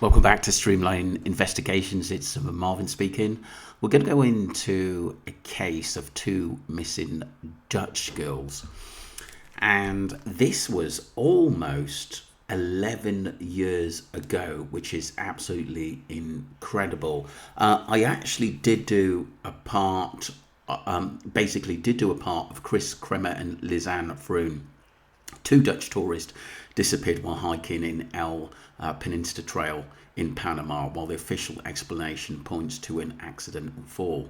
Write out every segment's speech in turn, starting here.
Welcome back to Streamline Investigations. It's Marvin speaking. We're going to go into a case of two missing Dutch girls. And this was almost 11 years ago, which is absolutely incredible. I actually did do a part, did a part of Kris and Lisaane Froon. Two Dutch tourists disappeared while hiking in El Pianista Trail in Panama, while the official explanation points to an accidental fall.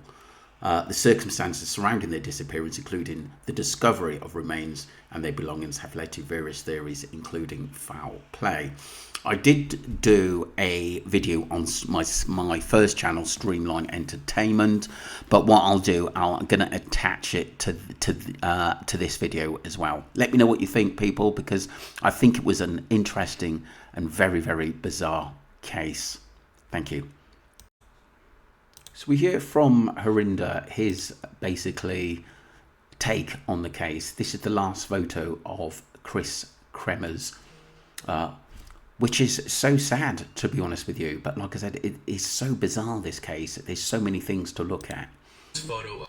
The circumstances surrounding their disappearance, including the discovery of remains and their belongings, have led to various theories, including foul play. I did do a video on my first channel, Streamline Entertainment, but what I'll do, I'm going to attach it to this video as well. Let me know what you think, people, because I think it was an interesting and very, very bizarre case. Thank you. So we hear from Harinder his basically take on the case. This is the last photo of Kris Kremers, which is so sad, to be honest with you. But like I said, it is so bizarre, this case. There's so many things to look at. This photo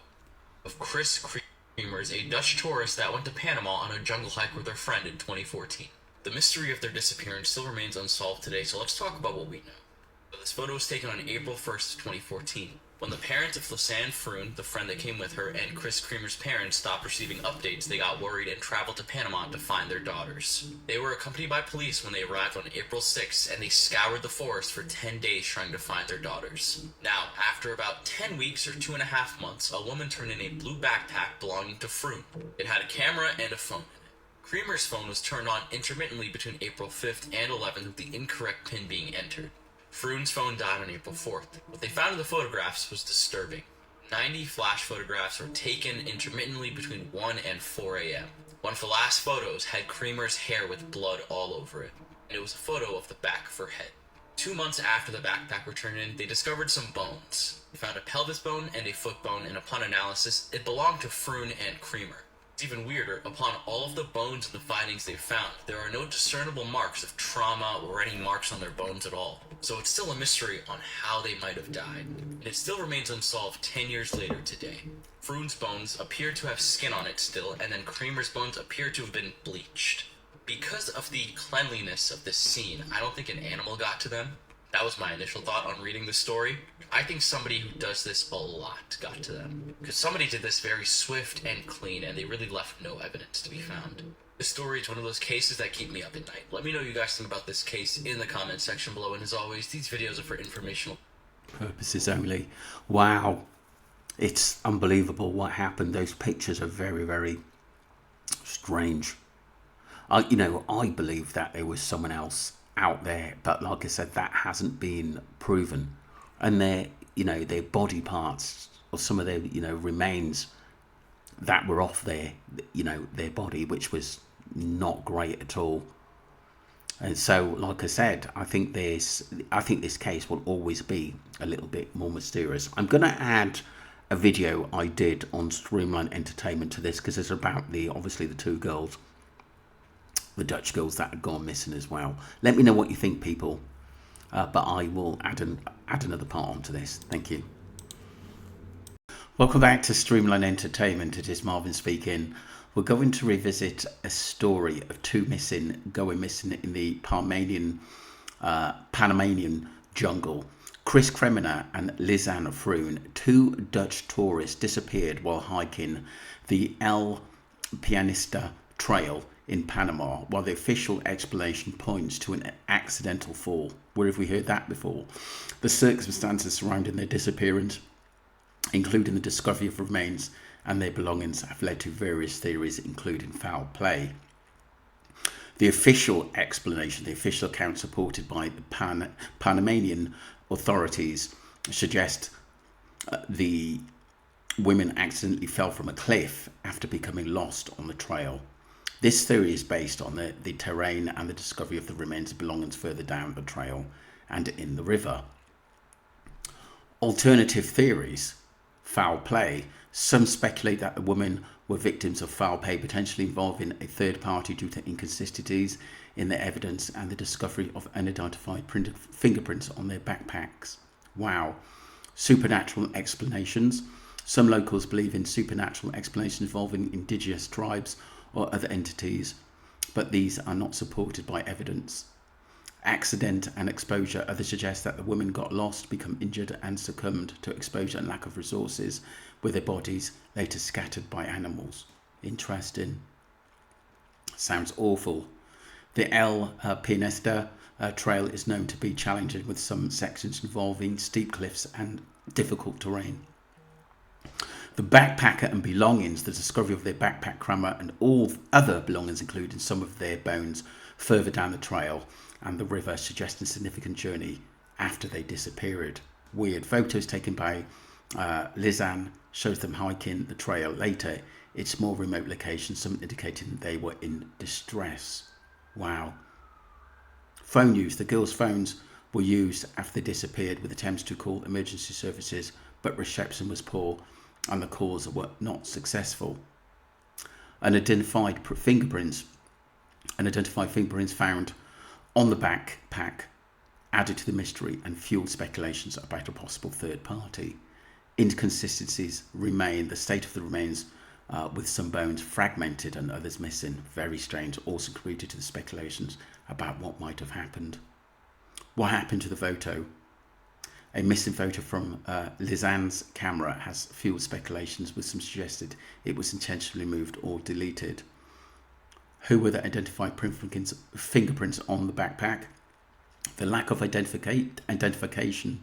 of Kris Kremers, a Dutch tourist that went to Panama on a jungle hike with her friend in 2014. The mystery of their disappearance still remains unsolved today, so let's talk about what we know. This photo was taken on April 1st, 2014, when the parents of Lisaane Froon, the friend that came with her, and Kris Kremers' parents stopped receiving updates. They got worried and traveled to Panama to find their daughters. They were accompanied by police when they arrived on April 6th, and they scoured the forest for 10 days trying to find their daughters. Now, after about 10 weeks or 2.5 months, a woman turned in a blue backpack belonging to Froon. It had a camera and a phone. Kremers' phone was turned on intermittently between April 5th and 11th with the incorrect pin being entered. Froon's phone died on April 4th. What they found in the photographs was disturbing. 90 flash photographs were taken intermittently between 1 and 4 a.m. One of the last photos had Kremers' hair with blood all over it, and it was a photo of the back of her head. 2 months after the backpack were turned in, they discovered some bones. They found a pelvis bone and a foot bone, and upon analysis, it belonged to Froon and Kremer. Even weirder, upon all of the bones and the findings they found, there are no discernible marks of trauma or any marks on their bones at all. So it's still a mystery on how they might have died. And it still remains unsolved 10 years later today. Froon's bones appear to have skin on it still, and then Kremer's bones appear to have been bleached. Because of the cleanliness of this scene, I don't think an animal got to them. That was my initial thought on reading this story. I think somebody who does this a lot got to them. Because somebody did this very swift and clean, and they really left no evidence to be found. This story is one of those cases that keep me up at night. Let me know what you guys think about this case in the comment section below, and as always, these videos are for informational purposes only. Wow. It's unbelievable what happened. Those pictures are very, very strange. I believe that there was someone else out there, but like I said, that hasn't been proven. And their body parts, or some of their remains that were off their body, which was not great at all. And so, like I said, I think this case will always be a little bit more mysterious. I'm going to add a video I did on Streamline Entertainment to this, because it's about obviously the two girls, the Dutch girls that had gone missing as well. Let me know what you think, people. But I will add another part onto this. Thank you. Welcome back to Streamline Entertainment. It is Marvin speaking. We're going to revisit a story of two going missing in the Panamanian jungle. Kris Kremer and Lisaane Froon, two Dutch tourists, disappeared while hiking the El Pianista Trail in Panama, while the official explanation points to an accidental fall. Where have we heard that before? The circumstances surrounding their disappearance, including the discovery of remains and their belongings, have led to various theories, including foul play. The official explanation, the official account supported by the Panamanian authorities, suggest the women accidentally fell from a cliff after becoming lost on the trail. This theory is based on the terrain and the discovery of the remains of belongings further down the trail and in the river. Alternative theories: foul play. Some speculate that the women were victims of foul play, potentially involving a third party due to inconsistencies in their evidence and the discovery of unidentified fingerprints on their backpacks. Wow. Supernatural explanations. Some locals believe in supernatural explanations involving indigenous tribes or other entities, but these are not supported by evidence. Accident and exposure. Others suggest that the women got lost, become injured and succumbed to exposure and lack of resources, with their bodies later scattered by animals. Interesting. Sounds awful. The El Pianista trail is known to be challenging, with some sections involving steep cliffs and difficult terrain. The backpacker and belongings. The discovery of their backpack, camera and all other belongings, including some of their bones, further down the trail and the river, suggesting a significant journey after they disappeared. Weird. Photos taken by Lisaane shows them hiking the trail. Later, it's more remote locations, some indicating they were in distress. Wow. Phone use. The girls' phones were used after they disappeared, with attempts to call emergency services, but reception was poor and the calls were not successful. Unidentified fingerprints found on the backpack added to the mystery and fueled speculations about a possible third party. Inconsistencies remain. The state of the remains, with some bones fragmented and others missing, very strange, also contributed to the speculations about what might have happened. What happened to the photo? A missing photo from Lisaane's camera has fueled speculations, with some suggested it was intentionally moved or deleted. Who were the identified fingerprints on the backpack? The lack of identification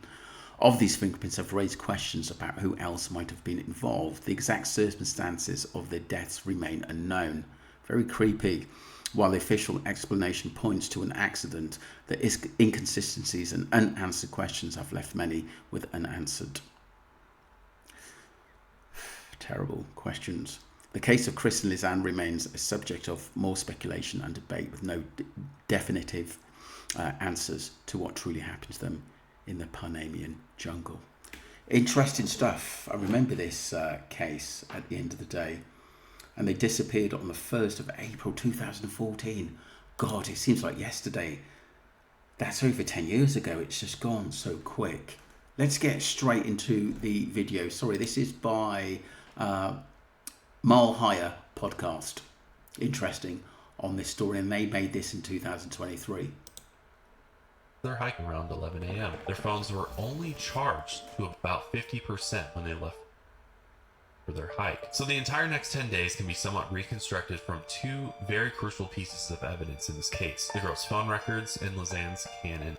of these fingerprints have raised questions about who else might have been involved. The exact circumstances of their deaths remain unknown. Very creepy. While the official explanation points to an accident, the inconsistencies and unanswered questions have left many with unanswered. Terrible questions. The case of Kris and Lisaane remains a subject of more speculation and debate, with no definitive answers to what truly happened to them in the Panamanian jungle. Interesting stuff. I remember this case at the end of the day. And they disappeared on the 1st of April 2014. God, it seems like yesterday. That's over 10 years ago. It's just gone so quick. Let's get straight into the video. Sorry, this is by Mile Higher podcast. Interesting on this story, and they made this in 2023. They're hiking around 11 a.m. Their phones were only charged to about 50% when they left for their hike. So the entire next 10 days can be somewhat reconstructed from two very crucial pieces of evidence in this case: the girls' phone records and Lisaane's Canon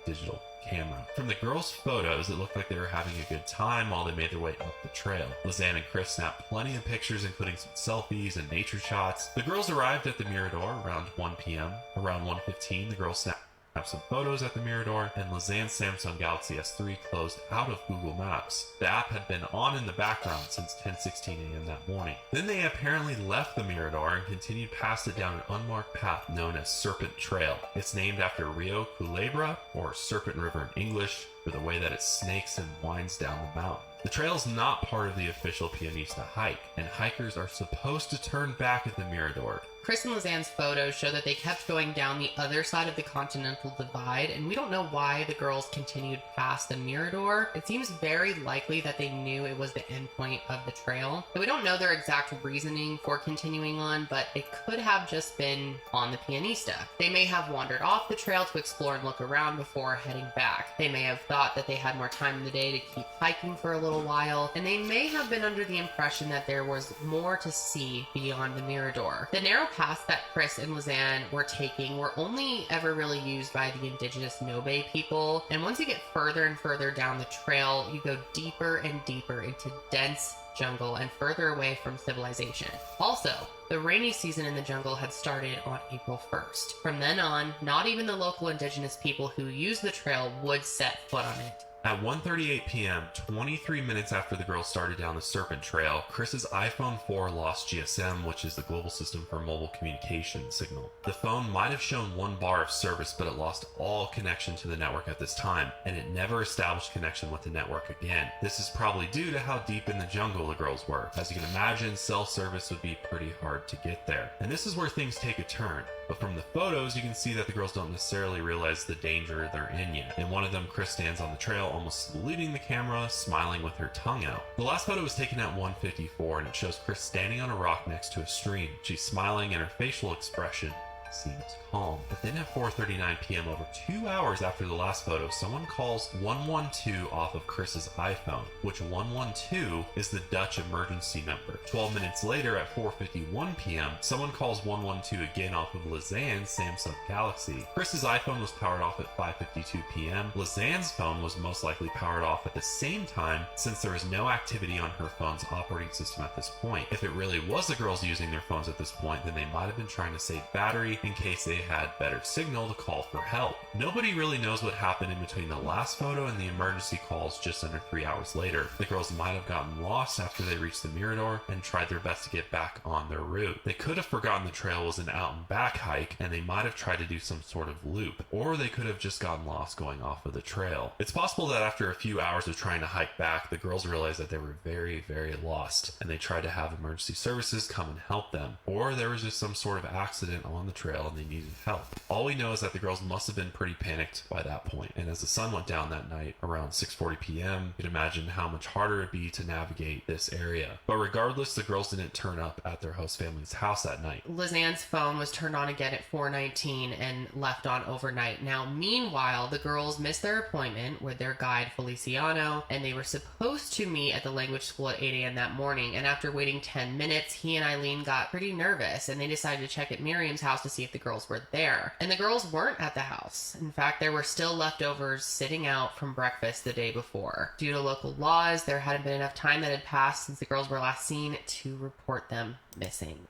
digital camera. From the girls' photos, it looked like they were having a good time while they made their way up the trail. Lisaane and Kris snapped plenty of pictures, including some selfies and nature shots. The girls arrived at the Mirador around 1 p.m. Around 1:15, the girls snapped some photos at the Mirador, and Lisaane's Samsung Galaxy S3 closed out of Google Maps. The app had been on in the background since 10:16 a.m. that morning. Then they apparently left the Mirador and continued past it down an unmarked path known as Serpent Trail. It's named after Rio Culebra, or Serpent River in English, for the way that it snakes and winds down the mountain. The trail is not part of the official Pianista hike, and hikers are supposed to turn back at the Mirador. Kris and Lisaane's photos show that they kept going down the other side of the Continental Divide, and we don't know why the girls continued past the Mirador. It seems very likely that they knew it was the end point of the trail. So we don't know their exact reasoning for continuing on, but it could have just been on the Pianista. They may have wandered off the trail to explore and look around before heading back. They may have thought that they had more time in the day to keep hiking for a little while, and they may have been under the impression that there was more to see beyond the Mirador. The narrow paths that Kris and Lisaane were taking were only ever really used by the indigenous Nobe people, and once you get further and further down the trail, you go deeper and deeper into dense jungle and further away from civilization. Also, the rainy season in the jungle had started on April 1st. From then on, not even the local indigenous people who used the trail would set foot on it At 1:38 p.m., 23 minutes after the girls started down the Serpent Trail, Kris's iPhone 4 lost GSM, which is the global system for mobile communication signal. The phone might have shown 1 bar of service, but it lost all connection to the network at this time, and it never established connection with the network again. This is probably due to how deep in the jungle the girls were. As you can imagine, cell service would be pretty hard to get there. And this is where things take a turn. But from the photos, you can see that the girls don't necessarily realize the danger they're in yet. In one of them, Kris stands on the trail, almost saluting the camera, smiling with her tongue out. The last photo was taken at 1:54, and it shows Kris standing on a rock next to a stream. She's smiling, and her facial expression seems calm. But then at 4:39 p.m., over 2 hours after the last photo, someone calls 112 off of Kris's iPhone, which 112 is the Dutch emergency number. 12 minutes later at 4:51 p.m., someone calls 112 again off of Lisaane's Samsung Galaxy. Kris's iPhone was powered off at 5:52 p.m. Lisaane's phone was most likely powered off at the same time, since there was no activity on her phone's operating system at this point. If it really was the girls using their phones at this point, then they might have been trying to save battery in case they had better signal to call for help. Nobody really knows what happened in between the last photo and the emergency calls just under 3 hours later. The girls might have gotten lost after they reached the Mirador and tried their best to get back on their route. They could have forgotten the trail was an out and back hike, and they might have tried to do some sort of loop, or they could have just gotten lost going off of the trail. It's possible that after a few hours of trying to hike back, the girls realized that they were very, very lost, and they tried to have emergency services come and help them, or there was just some sort of accident on the trail and they needed help. All we know is that the girls must have been pretty panicked by that point, and as the sun went down that night around 6:40 p.m., you can imagine how much harder it'd be to navigate this area. But regardless, the girls didn't turn up at their host family's house that night. Lisaane's phone was turned on again at 4:19 and left on overnight. Now, meanwhile, the girls missed their appointment with their guide Feliciano, and they were supposed to meet at the language school at 8 a.m. that morning. And after waiting 10 minutes, he and Eileen got pretty nervous, and they decided to check at Miriam's house to see if the girls were there. And the girls weren't at the house. In fact, there were still leftovers sitting out from breakfast the day before. Due to local laws, there hadn't been enough time that had passed since the girls were last seen to report them missing.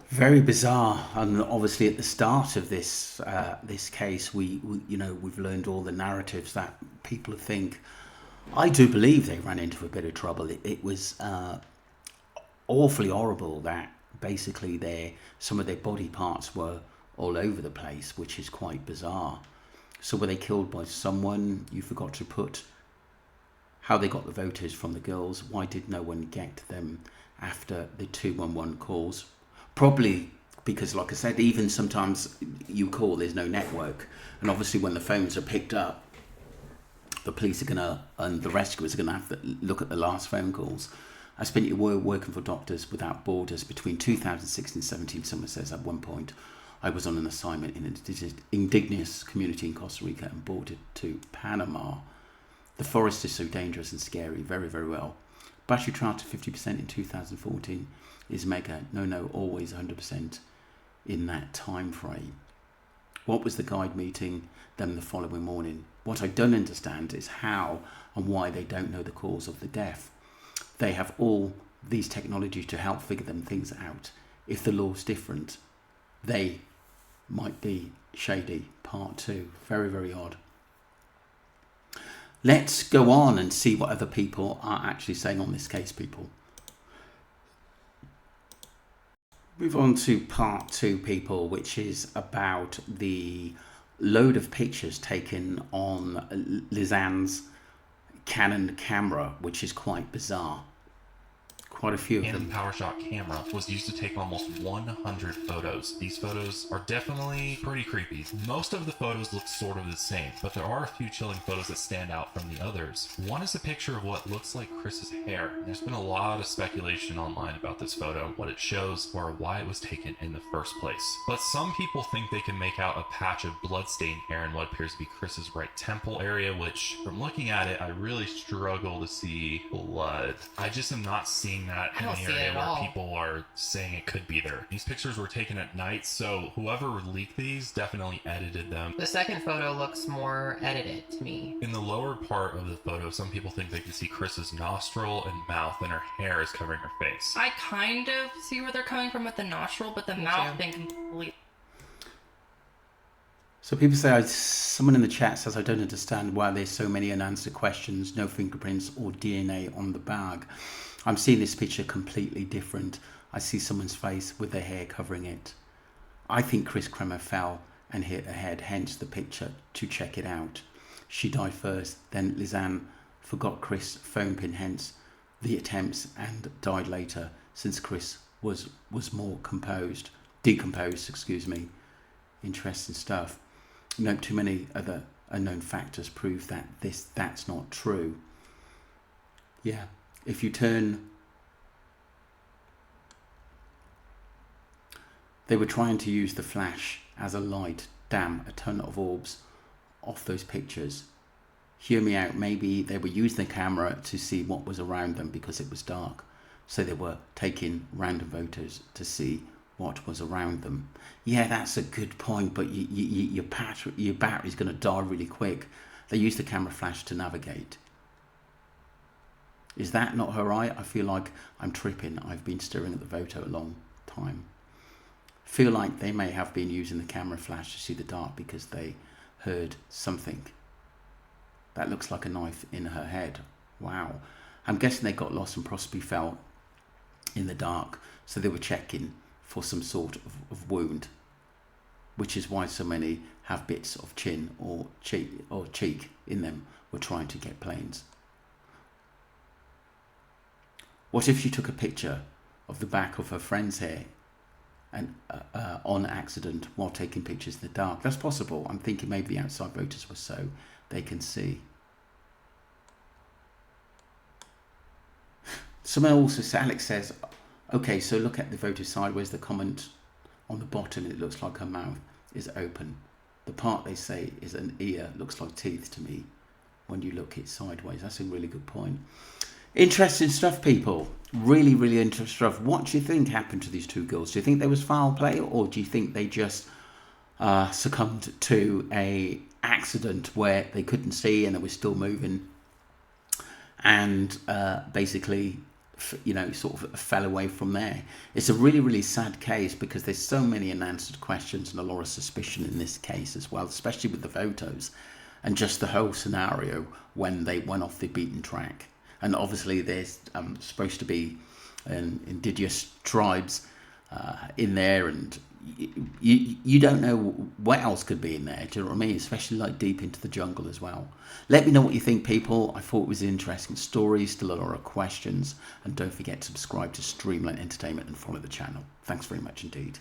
Very bizarre, and obviously at the start of this this case, we've learned all the narratives that people think. I do believe they ran into a bit of trouble. It was awfully horrible that basically some of their body parts were all over the place, which is quite bizarre. So were they killed by someone? You forgot to put how they got the photos from the girls. Why did no one get them after the 211 calls? Probably because, like I said, even sometimes you call, there's no network, and obviously when the phones are picked up, the police and the rescuers are gonna have to look at the last phone calls. I spent your work working for Doctors Without Borders between 2016 and 17. Someone says at one point I was on an assignment in an indigenous community in Costa Rica and boarded to Panama. The forest is so dangerous and scary. Very, very well. Battery trial to 50% in 2014 is mega. No, always 100% in that time frame. What was the guide meeting them the following morning? What I don't understand is how and why they don't know the cause of the death. They have all these technologies to help figure them things out. If the law's different, they might be shady. Part 2. Very, very odd. Let's go on and see what other people are actually saying on this case, people. Move on to part 2, people, which is about the load of pictures taken on Lisaane's Canon camera, which is quite bizarre. Quite a few of them. The PowerShot camera was used to take almost 100 photos. These photos are definitely pretty creepy. Most of the photos look sort of the same, but there are a few chilling photos that stand out from the others. One is a picture of what looks like Kris's hair. There's been a lot of speculation online about this photo, what it shows, or why it was taken in the first place. But some people think they can make out a patch of bloodstained hair in what appears to be Kris's right temple area, which, from looking at it, I really struggle to see blood. I just am not seeing that in the area where people are saying it could be there. These pictures were taken at night, so whoever leaked these definitely edited them. The second photo looks more edited to me. In the lower part of the photo, some people think they can see Kris's nostril and mouth, and her hair is covering her face. I kind of see where they're coming from with the nostril, but the mouth thing completely... So people say, someone in the chat says, I don't understand why there's so many unanswered questions, no fingerprints or DNA on the bag. I'm seeing this picture completely different. I see someone's face with their hair covering it. I think Kris Kremer fell and hit her head, hence the picture to check it out. She died first, then Lisaane forgot Kris' phone pin, hence the attempts, and died later since Kris was more decomposed, excuse me. Interesting stuff. No, too many other unknown factors prove that that's not true. Yeah, if you turn, they were trying to use the flash as a light, damn, a ton of orbs off those pictures. Hear me out, maybe they were using the camera to see what was around them because it was dark. So they were taking random photos to see what was around them. Yeah, that's a good point, but your battery's going to die really quick. They use the camera flash to navigate. Is that not her eye? I feel like I'm tripping. I've been staring at the photo a long time. Feel like they may have been using the camera flash to see the dark because they heard something. That looks like a knife in her head. Wow. I'm guessing they got lost and possibly fell in the dark, so they were checking for some sort of wound, which is why so many have bits of chin or cheek in them. Were trying to get planes. What if she took a picture of the back of her friend's hair and on accident while taking pictures in the dark? That's possible. I'm thinking maybe the outside photos were so they can see. Someone also, Alex says, okay, so look at the photo sideways. The comment on the bottom, it looks like her mouth is open. The part they say is an ear looks like teeth to me when you look it sideways. That's a really good point. Interesting stuff, people. Really, really interesting stuff. What do you think happened to these two girls? Do you think there was foul play, or do you think they just succumbed to a accident where they couldn't see and they were still moving and basically, you know, sort of fell away from there? It's a really, really sad case because there's so many unanswered questions and a lot of suspicion in this case as well, especially with the photos and just the whole scenario when they went off the beaten track. And obviously there's supposed to be indigenous tribes in there, and you don't know what else could be in there. Do you know what I mean? Especially like deep into the jungle as well. Let me know what you think, people. I thought it was an interesting story. Still a lot of questions. And don't forget to subscribe to Streamline Entertainment and follow the channel. Thanks very much indeed.